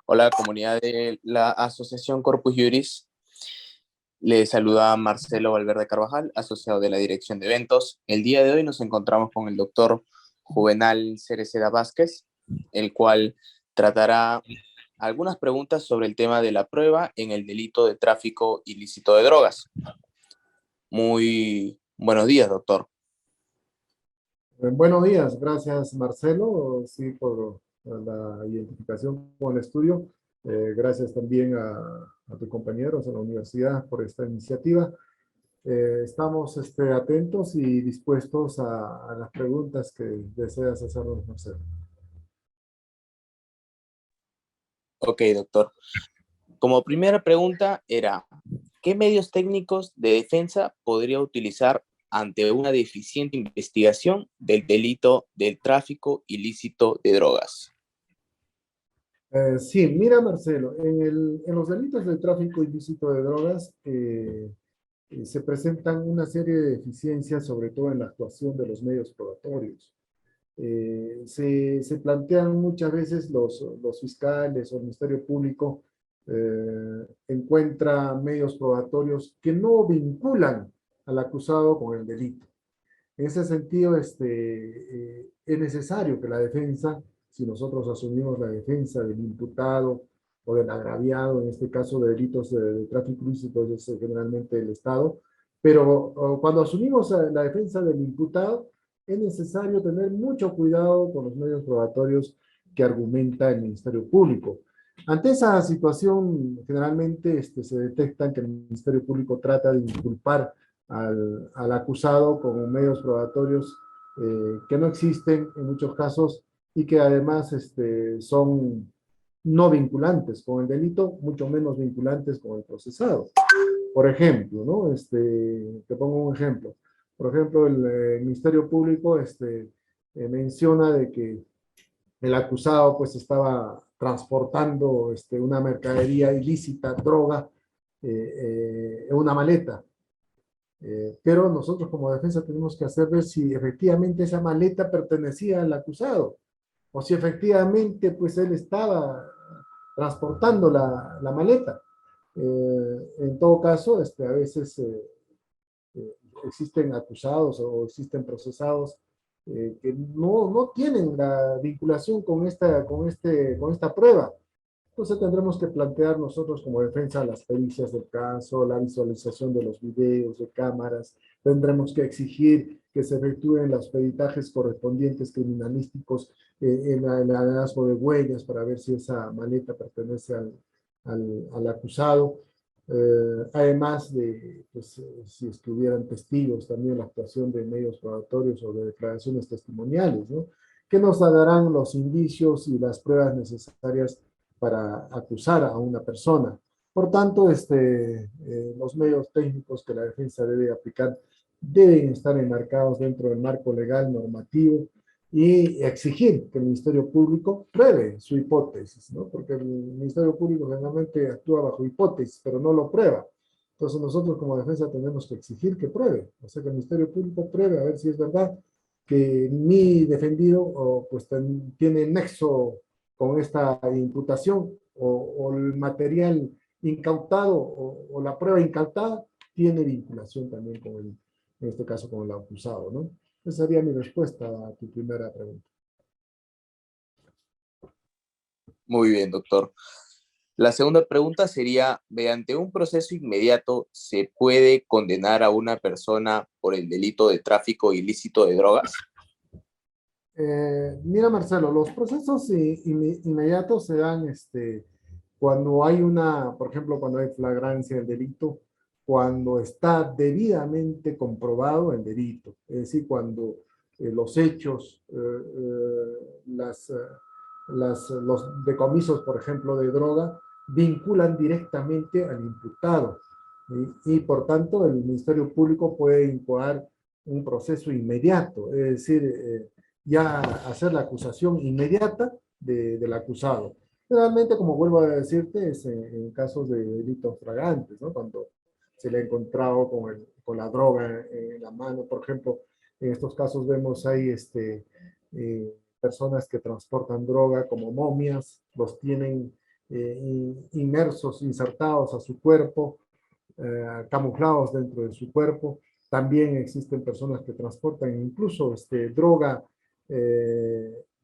Hola, comunidad de la Asociación Corpus Juris. Les saluda Marcelo Valverde Carvajal, asociado de la Dirección de Eventos. El día de hoy nos encontramos con el doctor Juvenal Cereceda Vázquez, el cual tratará algunas preguntas sobre el tema de la prueba en el delito de tráfico ilícito de drogas. Muy buenos días, doctor. Buenos días, gracias Marcelo, sí, por la identificación con el estudio. Gracias también a tus compañeros a la universidad por esta iniciativa. Estamos atentos y dispuestos a las preguntas que deseas hacernos, Marcelo. Ok, doctor. Como primera pregunta era, ¿qué medios técnicos de defensa podría utilizar ante una deficiente investigación del delito del tráfico ilícito de drogas? Sí, mira Marcelo, en los delitos de tráfico ilícito de drogas se presentan una serie de deficiencias, sobre todo en la actuación de los medios probatorios. Se plantean muchas veces los fiscales o el Ministerio Público encuentra medios probatorios que no vinculan al acusado con el delito. En ese sentido, es necesario que la defensa, si nosotros asumimos la defensa del imputado o del agraviado, en este caso de delitos de tráfico ilícito, es generalmente el Estado, pero cuando asumimos la defensa del imputado, es necesario tener mucho cuidado con los medios probatorios que argumenta el Ministerio Público. Ante esa situación, generalmente se detecta que el Ministerio Público trata de inculpar al acusado con medios probatorios que no existen en muchos casos y que además son no vinculantes con el delito, mucho menos vinculantes con el procesado. Por ejemplo, ¿no? Te pongo un ejemplo. Por ejemplo, el Ministerio Público menciona de que el acusado pues estaba transportando una mercadería ilícita, droga, en una maleta. Pero nosotros como defensa tenemos que hacer ver si efectivamente esa maleta pertenecía al acusado o si efectivamente pues él estaba transportando la maleta. En todo caso, a veces existen acusados o existen procesados que no tienen la vinculación con esta prueba. Entonces tendremos que plantear nosotros como defensa las pericias del caso, la visualización de los videos, de cámaras. Tendremos que exigir que se efectúen los peritajes correspondientes criminalísticos en el hallazgo de huellas para ver si esa maleta pertenece al acusado. Además de, pues, si estuvieran testigos, también la actuación de medios probatorios o de declaraciones testimoniales, ¿no? Que nos darán los indicios y las pruebas necesarias para acusar a una persona. Por tanto, los medios técnicos que la defensa debe aplicar deben estar enmarcados dentro del marco legal normativo y exigir que el Ministerio Público pruebe su hipótesis, ¿no? Porque el Ministerio Público generalmente actúa bajo hipótesis, pero no lo prueba. Entonces nosotros como defensa tenemos que exigir que pruebe, o sea, que el Ministerio Público pruebe a ver si es verdad que mi defendido pues tiene nexo con esta imputación o el material incautado o la prueba incautada tiene vinculación también con en este caso con el acusado, ¿no? Esa sería mi respuesta a tu primera pregunta. Muy bien, doctor. La segunda pregunta sería, ¿mediante un proceso inmediato se puede condenar a una persona por el delito de tráfico ilícito de drogas? Mira, Marcelo, los procesos inmediatos se dan cuando hay por ejemplo, cuando hay flagrancia del delito, cuando está debidamente comprobado el delito, es decir, cuando los hechos, los decomisos, por ejemplo, de droga, vinculan directamente al imputado. Y por tanto, el Ministerio Público puede incoar un proceso inmediato, es decir, ya hacer la acusación inmediata del acusado. Generalmente, como vuelvo a decirte, es en casos de delitos flagrantes, ¿no? Cuando se le ha encontrado con la droga en la mano, por ejemplo, en estos casos vemos ahí personas que transportan droga como momias, los tienen inmersos, insertados a su cuerpo, camuflados dentro de su cuerpo. También existen personas que transportan incluso droga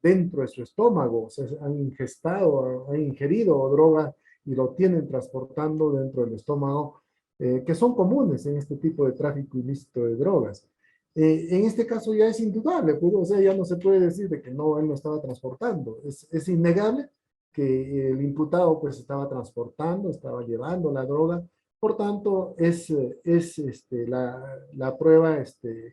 dentro de su estómago, o sea, han ingestado, han ingerido droga y lo tienen transportando dentro del estómago, que son comunes en este tipo de tráfico ilícito de drogas. En este caso ya es indudable, pues, o sea, ya no se puede decir de que no, él no estaba transportando. Es innegable que el imputado pues estaba transportando, estaba llevando la droga. Por tanto, es la prueba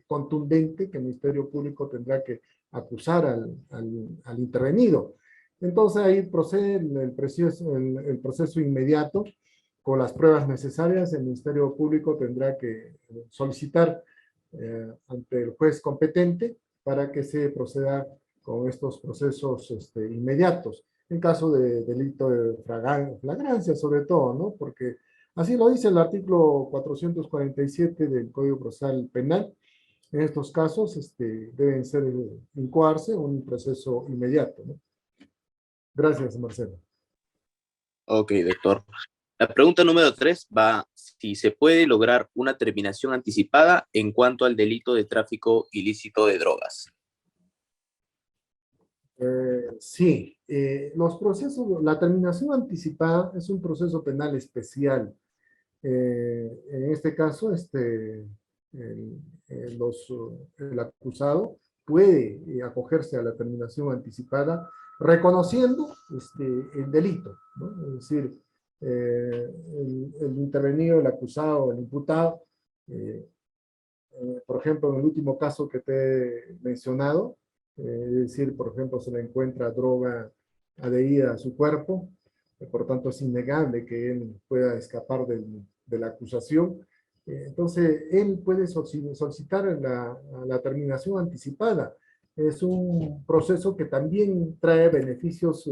contundente que el Ministerio Público tendrá que acusar al intervenido. Entonces ahí procede el proceso inmediato con las pruebas necesarias. El Ministerio Público tendrá que solicitar ante el juez competente para que se proceda con estos procesos inmediatos. En caso de delito de flagrancia, sobre todo, ¿no? Porque así lo dice el artículo 447 del Código Procesal Penal. En estos casos deben ser incoarse un proceso inmediato, ¿no? Gracias, Marcelo. Ok, doctor. La pregunta número 3 va si se puede lograr una terminación anticipada en cuanto al delito de tráfico ilícito de drogas. Sí, los procesos, la terminación anticipada es un proceso penal especial. En este caso, el, el acusado puede acogerse a la terminación anticipada reconociendo el delito, ¿no? Es decir, el intervenido, el acusado, el imputado, eh, por ejemplo, en el último caso que te he mencionado, es decir, por ejemplo, se le encuentra droga adherida a su cuerpo, por lo tanto es innegable que él pueda escapar de la acusación. Entonces, él puede solicitar la terminación anticipada. Es un proceso que también trae beneficios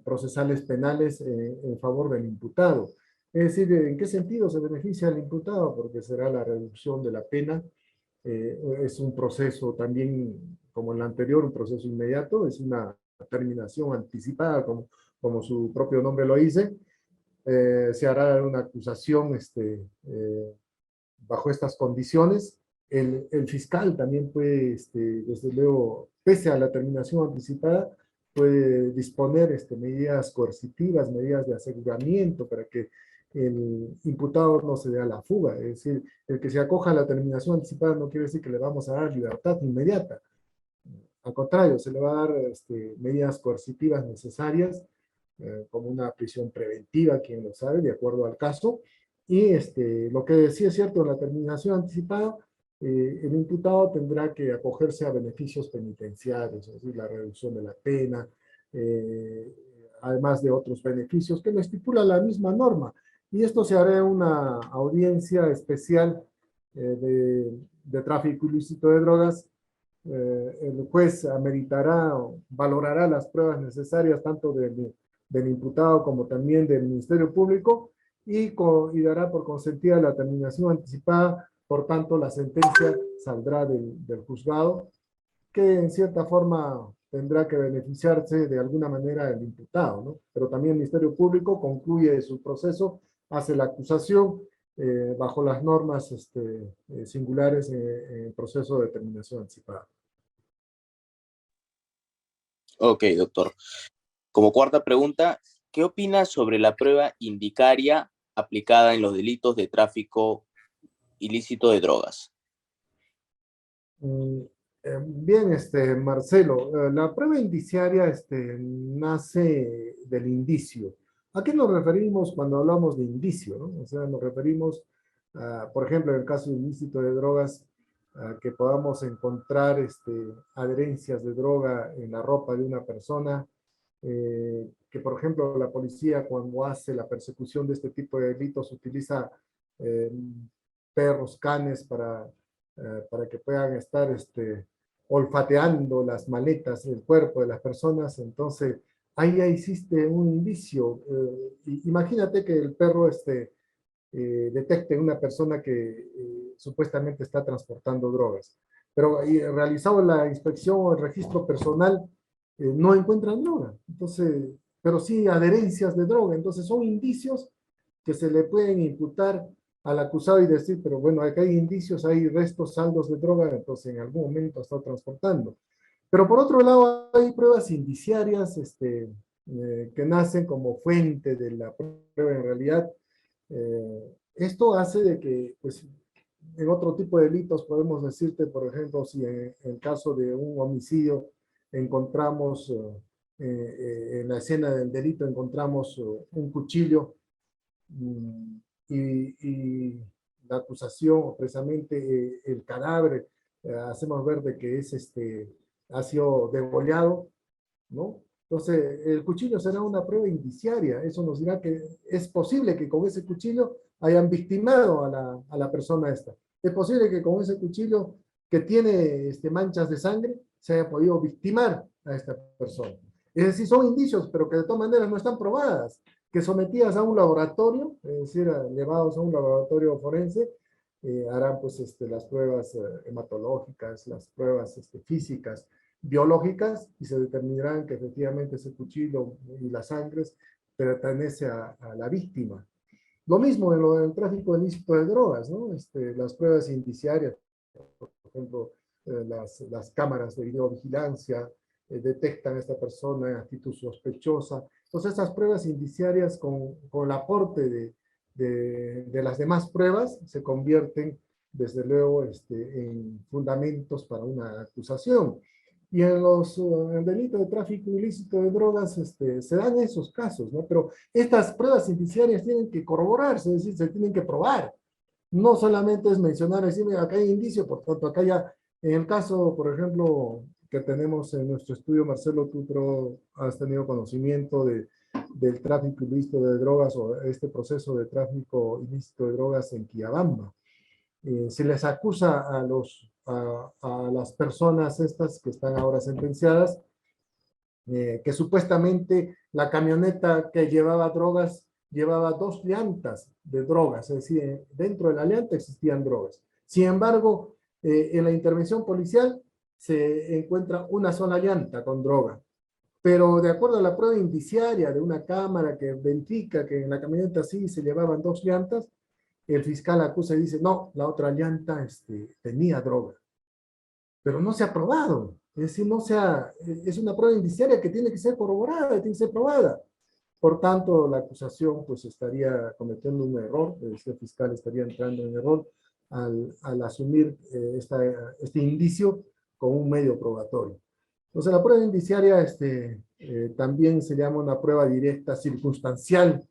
procesales penales en favor del imputado. Es decir, ¿en qué sentido se beneficia al imputado? Porque será la reducción de la pena. Es un proceso también, como el anterior, un proceso inmediato, es una terminación anticipada, como su propio nombre lo dice. Se hará una acusación bajo estas condiciones. El fiscal también puede, desde luego, pese a la terminación anticipada, puede disponer medidas coercitivas, medidas de aseguramiento para que el imputado no se dé a la fuga. Es decir, el que se acoja a la terminación anticipada no quiere decir que le vamos a dar libertad inmediata. Al contrario, se le va a dar medidas coercitivas necesarias, como una prisión preventiva, quien lo sabe, de acuerdo al caso. Y lo que sí es cierto, en la terminación anticipada, el imputado tendrá que acogerse a beneficios penitenciarios, es decir, la reducción de la pena, eh, además de otros beneficios que lo estipula la misma norma. Y esto se hará en una audiencia especial de tráfico ilícito de drogas. El juez ameritará o valorará las pruebas necesarias tanto del imputado como también del Ministerio Público y dará por consentida la terminación anticipada. Por tanto, la sentencia saldrá del juzgado, que en cierta forma tendrá que beneficiarse de alguna manera el imputado, ¿no? Pero también el Ministerio Público concluye su proceso, hace la acusación bajo las normas singulares en proceso de determinación anticipada. Ok, doctor. Como cuarta pregunta, ¿qué opina sobre la prueba indicaria aplicada en los delitos de tráfico ilícito de drogas? Mm, Bien, Marcelo, la prueba indiciaria nace del indicio. ¿A qué nos referimos cuando hablamos de indicio, no? O sea, nos referimos, por ejemplo, en el caso de ilícito de drogas, que podamos encontrar adherencias de droga en la ropa de una persona, que por ejemplo la policía cuando hace la persecución de este tipo de delitos utiliza eh, perros, canes para que puedan estar olfateando las maletas del cuerpo de las personas. Entonces, ahí ya existe un indicio. Imagínate que el perro detecte una persona que supuestamente está transportando drogas. Pero realizado la inspección o el registro personal, no encuentran droga. Entonces, pero sí adherencias de droga. Entonces son indicios que se le pueden imputar al acusado y decir, pero bueno, acá hay indicios, hay restos, saldos de droga, entonces en algún momento ha estado transportando. Pero por otro lado, hay pruebas indiciarias que nacen como fuente de la prueba en realidad. Esto hace de que, pues, en otro tipo de delitos podemos decirte, por ejemplo, si en el caso de un homicidio encontramos, en la escena del delito encontramos un cuchillo mm, y la acusación, precisamente el cadáver, hacemos ver de que ha sido degollado, ¿no? Entonces, el cuchillo será una prueba indiciaria. Eso nos dirá que es posible que con ese cuchillo hayan victimado a la persona esta. Es posible que con ese cuchillo que tiene manchas de sangre se haya podido victimar a esta persona. Es decir, son indicios, pero que de todas maneras no están probadas, que sometidas a un laboratorio, es decir, llevados a un laboratorio forense, harán pues las pruebas hematológicas, las pruebas físicas, biológicas, y se determinarán que efectivamente ese cuchillo y las sangres pertenece a la víctima. Lo mismo en lo del tráfico ilícito de drogas, ¿no? Las pruebas indiciarias, por ejemplo, las cámaras de videovigilancia detectan a esta persona en actitud sospechosa. Entonces, estas pruebas indiciarias con el aporte de las demás pruebas se convierten, desde luego, en fundamentos para una acusación. Y en el delito de tráfico ilícito de drogas se dan esos casos, ¿no? Pero estas pruebas indiciarias tienen que corroborarse, es decir, se tienen que probar. No solamente es mencionar, decir, mira, acá hay indicio, por tanto, acá ya, en el caso, por ejemplo, que tenemos en nuestro estudio, Marcelo, tú has tenido conocimiento del tráfico ilícito de drogas o este proceso de tráfico ilícito de drogas en Quillabamba. Se les acusa a las personas estas que están ahora sentenciadas, que supuestamente la camioneta que llevaba drogas llevaba 2 llantas de drogas, es decir, dentro de la llanta existían drogas. Sin embargo, en la intervención policial se encuentra una sola llanta con droga. Pero de acuerdo a la prueba indiciaria de una cámara que verifica que en la camioneta sí se llevaban 2 llantas, el fiscal acusa y dice, no, la otra llanta tenía droga. Pero no se ha probado. Es decir, es una prueba indiciaria que tiene que ser corroborada, tiene que ser probada. Por tanto, la acusación pues estaría cometiendo un error, el fiscal estaría entrando en error al asumir este indicio con un medio probatorio. Entonces, la prueba indiciaria también se llama una prueba directa circunstancial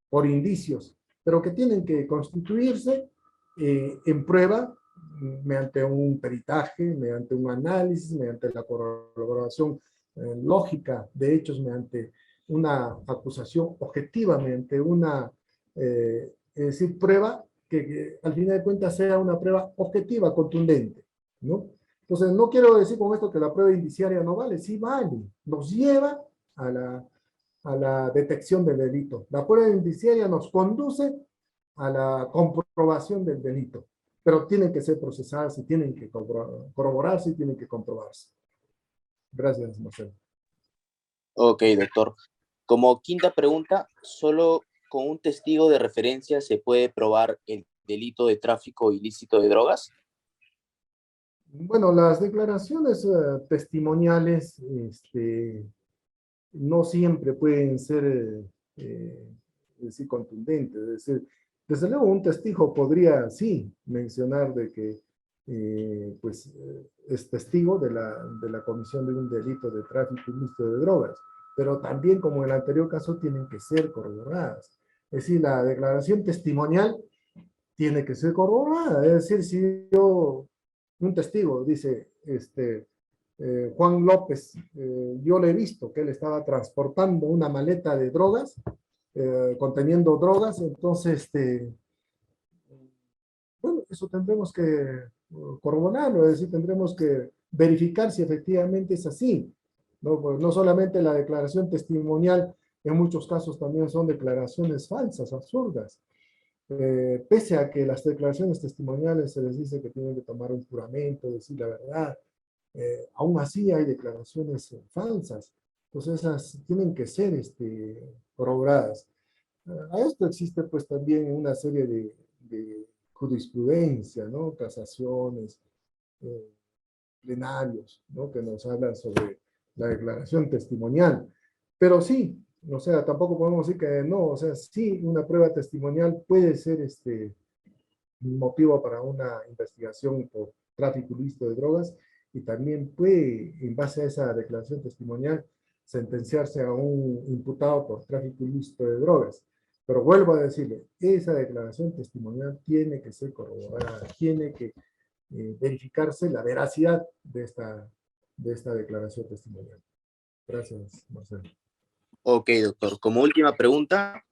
por indicios, pero que tienen que constituirse en prueba mediante un peritaje, mediante un análisis, mediante la corroboración lógica de hechos, mediante una acusación objetiva, mediante una, es decir, prueba que al final de cuentas sea una prueba objetiva, contundente, ¿no? Entonces, no quiero decir con esto que la prueba indiciaria no vale, sí vale, nos lleva a la detección del delito. La prueba indiciaria nos conduce a la comprobación del delito, pero tienen que ser procesadas y tienen que corroborarse y tienen que comprobarse. Gracias, Marcelo. Ok, doctor. Como quinta pregunta, ¿solo con un testigo de referencia se puede probar el delito de tráfico ilícito de drogas? Bueno, las declaraciones testimoniales no siempre pueden ser es decir, contundentes. Es decir, desde luego un testigo podría, sí, mencionar de que es testigo de la comisión de un delito de tráfico ilícito de drogas, pero también, como en el anterior caso, tienen que ser corroboradas. Es decir, la declaración testimonial tiene que ser corroborada. Es decir, si un testigo dice, Juan López, yo le he visto que él estaba transportando una maleta de drogas, conteniendo drogas, entonces, bueno, eso tendremos que corroborarlo, es decir, tendremos que verificar si efectivamente es así. No, pues no solamente la declaración testimonial, en muchos casos también son declaraciones falsas, absurdas. Pese a que las declaraciones testimoniales se les dice que tienen que tomar un juramento, decir la verdad, aún así hay declaraciones falsas. Entonces, esas tienen que ser corroboradas. A esto existe pues también una serie de jurisprudencia, ¿no? Casaciones, eh, plenarios, ¿no? Que nos hablan sobre la declaración testimonial. Pero sí, o sea, tampoco podemos decir que no, o sea, sí, una prueba testimonial puede ser motivo para una investigación por tráfico ilícito de drogas y también puede, en base a esa declaración testimonial, sentenciarse a un imputado por tráfico ilícito de drogas. Pero vuelvo a decirle, esa declaración testimonial tiene que ser corroborada, tiene que verificarse la veracidad de esta declaración testimonial. Gracias, Marcelo. Ok, doctor. Como última pregunta,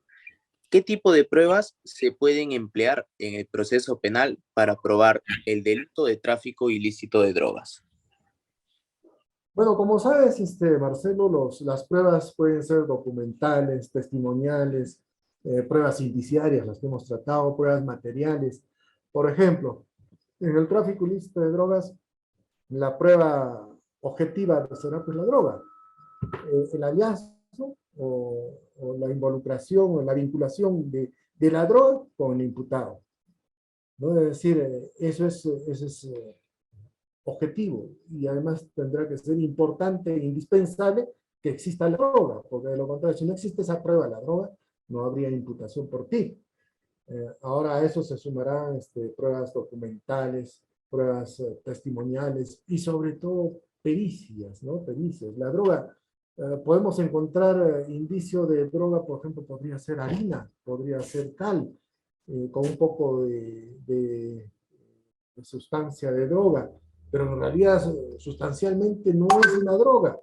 ¿qué tipo de pruebas se pueden emplear en el proceso penal para probar el delito de tráfico ilícito de drogas? Bueno, como sabes, Marcelo, las pruebas pueden ser documentales, testimoniales, pruebas indiciarias, las que hemos tratado, pruebas materiales. Por ejemplo, en el tráfico ilícito de drogas, la prueba objetiva será pues la droga. El hallazgo o la involucración o la vinculación de la droga con el imputado, ¿no? Es decir, eso es objetivo y además tendrá que ser importante e indispensable que exista la droga, porque de lo contrario, si no existe esa prueba de la droga, no habría imputación por ti. Ahora a eso se sumarán pruebas documentales, pruebas testimoniales y sobre todo pericias, ¿no? Pericias. La droga, podemos encontrar indicio de droga, por ejemplo, podría ser harina, podría ser cal, con un poco de sustancia de droga, pero en realidad sustancialmente no es una droga.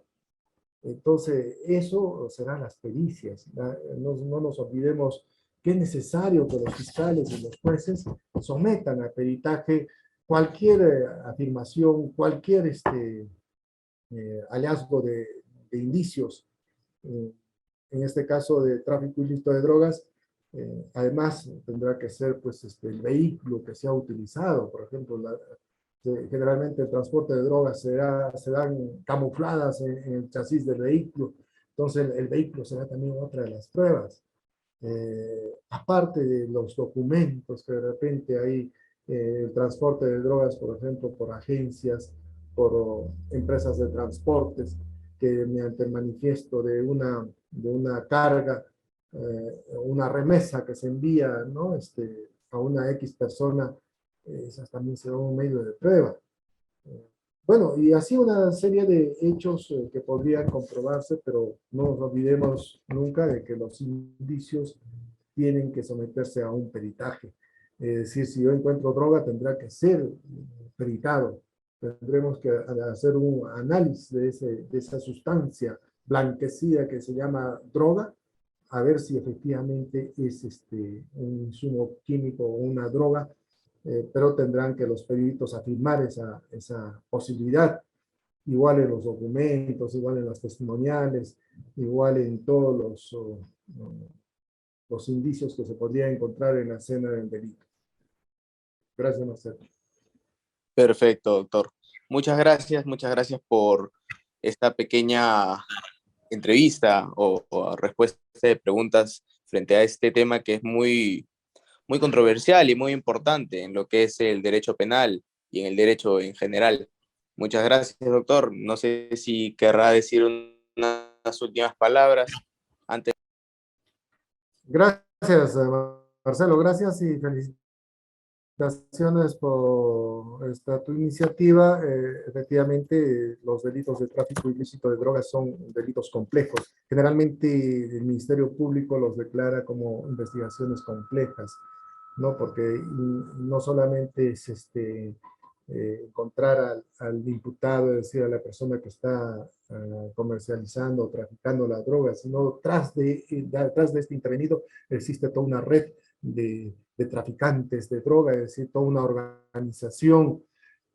Entonces, eso serán las pericias. No nos olvidemos que es necesario que los fiscales y los jueces sometan a peritaje cualquier afirmación, cualquier hallazgo de indicios, eh, en este caso de tráfico ilícito de drogas. Además, tendrá que ser pues, el vehículo que se ha utilizado. Por ejemplo, generalmente el transporte de drogas se dan camufladas en el chasis del vehículo. Entonces, el vehículo será también otra de las pruebas. Aparte de los documentos que de repente hay, el transporte de drogas, por ejemplo, por agencias, por empresas de transportes, que mediante el manifiesto de una carga, una remesa que se envía, ¿no? A una X persona, esas también serán un medio de prueba. Bueno, y así una serie de hechos que podrían comprobarse, pero no nos olvidemos nunca de que los indicios tienen que someterse a un peritaje. Es decir, si yo encuentro droga, tendrá que ser peritado. Tendremos que hacer un análisis de esa sustancia blanquecida que se llama droga, a ver si efectivamente es un insumo químico o una droga, pero tendrán que los peritos afirmar esa posibilidad, igual en los documentos, igual en las testimoniales, igual en todos los indicios que se podrían encontrar en la escena del delito. Gracias, Marcelo. Perfecto, doctor. Muchas gracias por esta pequeña entrevista o respuesta de preguntas frente a este tema que es muy controversial y muy importante en lo que es el derecho penal y en el derecho en general. Muchas gracias, doctor. No sé si querrá decir unas últimas palabras antes. Gracias, Marcelo. Gracias y felicitaciones por esta tu iniciativa. Efectivamente, los delitos de tráfico ilícito de drogas son delitos complejos. Generalmente el Ministerio Público los declara como investigaciones complejas, ¿no? Porque no solamente es encontrar al imputado, es decir, a la persona que está comercializando o traficando la droga, sino tras de este intervenido existe toda una red de traficantes de droga, es decir, toda una organización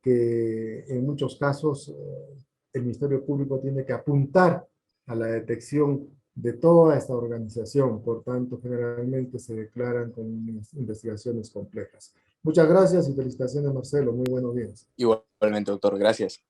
que en muchos casos el Ministerio Público tiene que apuntar a la detección de toda esta organización. Por tanto, generalmente se declaran como investigaciones complejas. Muchas gracias y felicitaciones, Marcelo. Muy buenos días. Igualmente, doctor. Gracias.